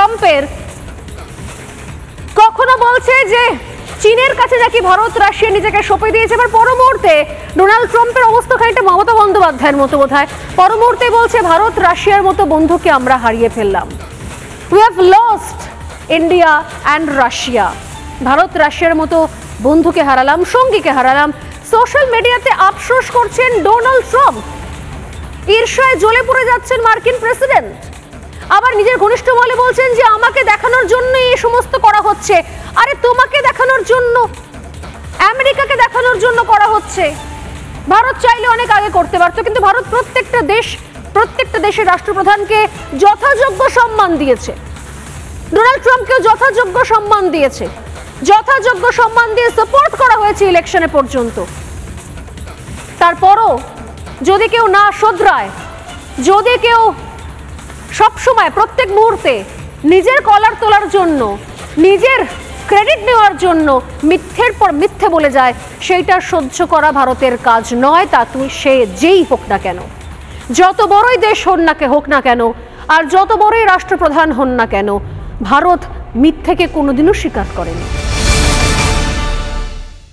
ট্রাম্পের, কখনো বলছে যে চীনের কাছে নাকি ভারত রাশিয়া নিজেকে সঁপে দিয়েছে, এবার পর মুহূর্তে ডোনাল্ড ট্রাম্পের অবস্থা খানিকটা মমতা বন্দ্যোপাধ্যায়ের মতো বোধহয়, পর মুহূর্তে বলছে ভারত রাশিয়ার মতো বন্ধুকে আমরা হারিয়ে ফেললাম। We have lost India and Russia. Bharat রাশিয়ার মতো বন্ধুকে হারালাম, সঙ্গীকে হারালাম। সোশ্যাল মিডিয়াতে আফসোস করছেন ডোনাল্ড ট্রাম্প, ঈর্ষায় জ্বলে পড়ে যাচ্ছেন মার্কিন প্রেসিডেন্ট। আবার নিজের ঘনিষ্ঠ মহলে বলছেন যে আমাকে দেখানোর জন্য এই সমস্ত করা হচ্ছে। আরে তোমাকে দেখানোর জন্য, আমেরিকাকে দেখানোর জন্য করা হচ্ছে। ভারত চাইলে অনেক আগে করতে পারতো, কিন্তু ভারত প্রত্যেকটা দেশের রাষ্ট্রপ্রধানকে যথাযোগ্য সম্মান দিয়েছে, ডোনাল্ড ট্রাম্পকেও যথাযোগ্য সম্মান দিয়েছে, যথাযোগ্য সম্মান দিয়ে সাপোর্ট করা হয়েছে ইলেকশনে পর্যন্ত। তারপরও যদি কেউ না শোধরায়, যদি কেউ সবসময় প্রত্যেক মুহূর্তে নিজের কলার তোলার জন্য, নিজের ক্রেডিট নেওয়ার জন্য মিথ্যের পর মিথ্যে বলে যায়, সেইটা সহ্য করা ভারতের কাজ নয়। তা সে যেই হোক না কেন, যত বড়ই দেশ হোক না কেন, আর যত বড়ই রাষ্ট্রপ্রধান হন না কেন, ভারত মিথ্যেকে কোনোদিনও স্বীকার করেনি।